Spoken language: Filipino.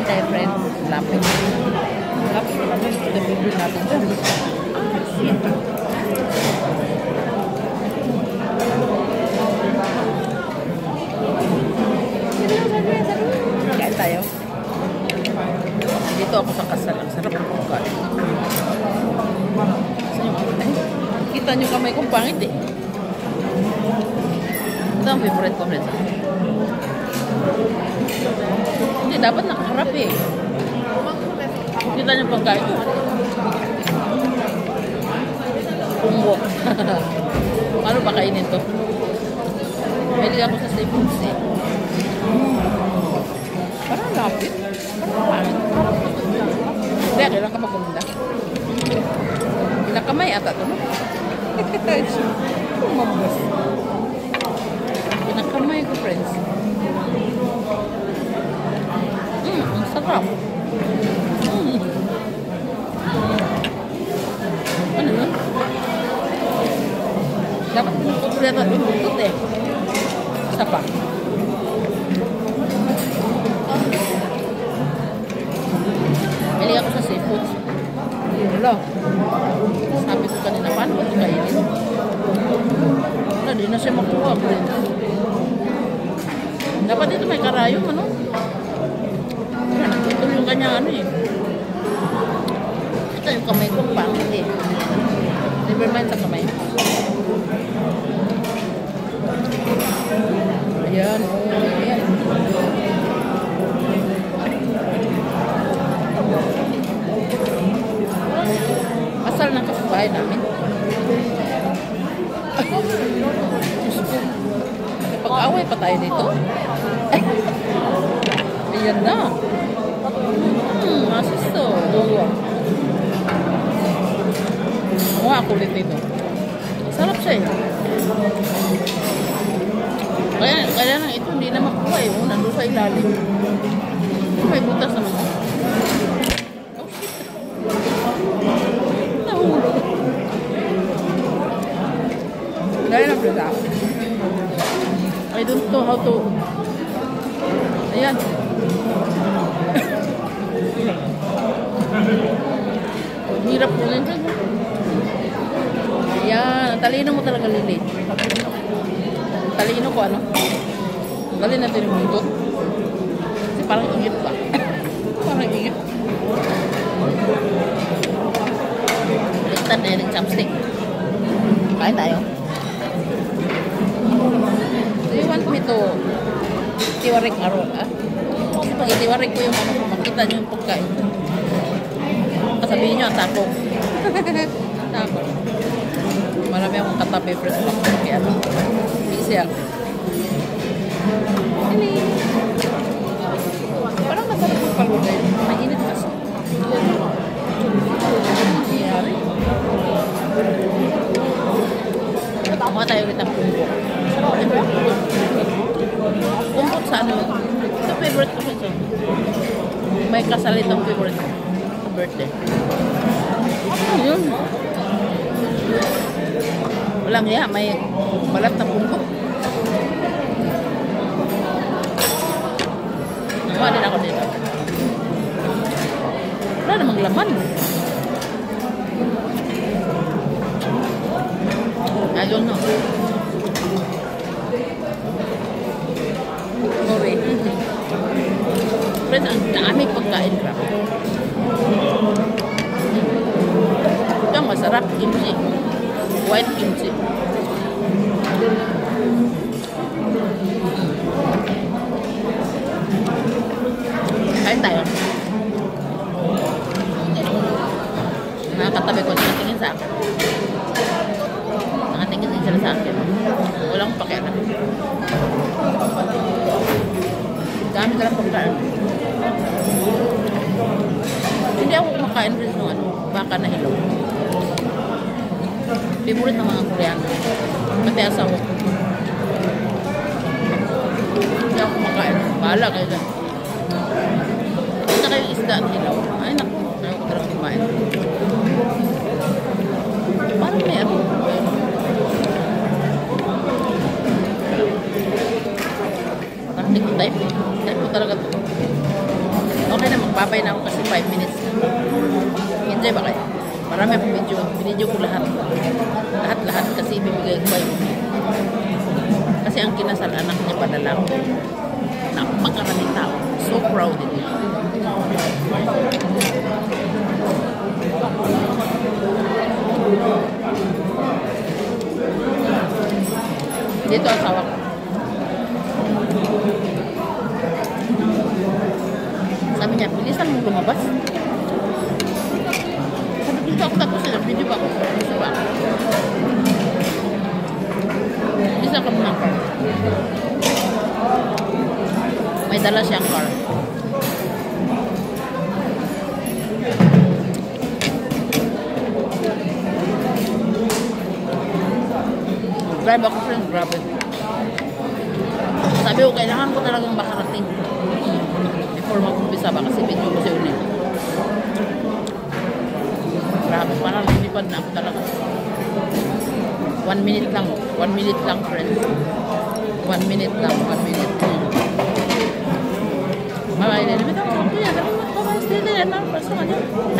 tayo, friend. Lapit. Lapit naman yun. Ito bibili natin dyan. Shit. Kain tayo. Dito ako sa kasal. Ang sarap ng pagkain. Kita nyo kamay kong pangit eh. Ito ang favorite ko, friends. Hindi, dapat nakaharap eh. Kita nyo pagkain ko. Pumbok. Ano ba kainin to? Pwede ako sa seafoods eh. Parang lapit. Parang pangit. Hindi, kailan ka magkumunda? Pinakamay ata ito, no? Kumambas. Pinakamay ko, friends. Ang sarap. Ano nun? Dapat pinagpapulita ito yung butot eh. Isa pa. Bili ako sa seafoods. Wala. Sabi ko kanina, paano ba ito kainin? Wala, di na siya makuha, friends. Dapat dito may karayom, ano? Ito yung kanya, ano eh. Ito yung kamay ko, pangit eh. Never mind sa kamay. Ayan, ayan. Asal ng kapitbahay namin. Pag-away pa tayo dito. Ayan na. Asis to. Mukha kulit nito. Sarap siya eh. Kaya lang ito hindi na makuha eh. Nandun sa ilalim. May butas naman. Oh shit. Nahulog. Dahil na pala ako. I don't know how to. Ayan. Hirap po rin. Ayan. Talino mo talaga, Lili. Talino ko, ano? Galin natin yung buntot. Kasi parang ingit pa. Parang ingit. Baliktad na yung chopstick. Kain tayo. Do you want me to itiwarik araw, ah? Kasi pag itiwarik ko yung ano, makita nyo yung pagkain. Sabihin nyo, takong. Takong. Marami akong katabi, friends. Kaya ano, easy ako. Hello. Parang masarap yung palugay. Mainit kasi. Nangyari. Mukha tayo ulit ang pumbok. Pumbok sa ano? Ito favorite ko siya. May kasalit ang favorite ko. Sa birthday. Ano yun? Walang ya, may balat na pumbok. Nakuha din ako dito. Wala namang laman. I don't know. Sorry. Friends, ang dami pagkain ka. Ito ang masarap, kimchi. White kimchi. Kain tayo. Nakakatabi ko, nakatingin sa akin. Nakatingin din sila sa akin. Walang pakialam. Dami ka lang pagkaan. Hindi ako kumakain rin ng ano, baka na hilaw. Favorite ng mga Koreano. Pati asawa ko. Hindi ako kumakain. Bahala kayo dyan. Hindi na kayo isda at hilaw. Ay naku, ayaw ko talagang kumain. Parang may ano. Parang hindi ko type. Type ko talaga ito. Okay naman. Babay na ako kasi 5 minutes. Enjoy ba kayo? Marami akong video. Video ko lahat. Lahat kasi ibibigay ko kayo. Kasi ang kinasal anak niya padala ko. Napakaraming tao. So proud din. Dito asawa ko. Sabi niya, bilisan mo lumabas. Sabi dito ako tapos sila, video ba ako? Video ba ako? Bilisan ka muna car. May dala siyang car. Drive ako friends, grabe. Sabi ko, kailangan ko talagang makarating before mag-umpisa ba kasi video ko siya ulit. Grabe, parang lumipad na ako talaga. 1 minute lang. 1 minute lang, friends. 1 minute lang. 1 minute. Bye-bye. Bye-bye. Bye-bye. Bye-bye.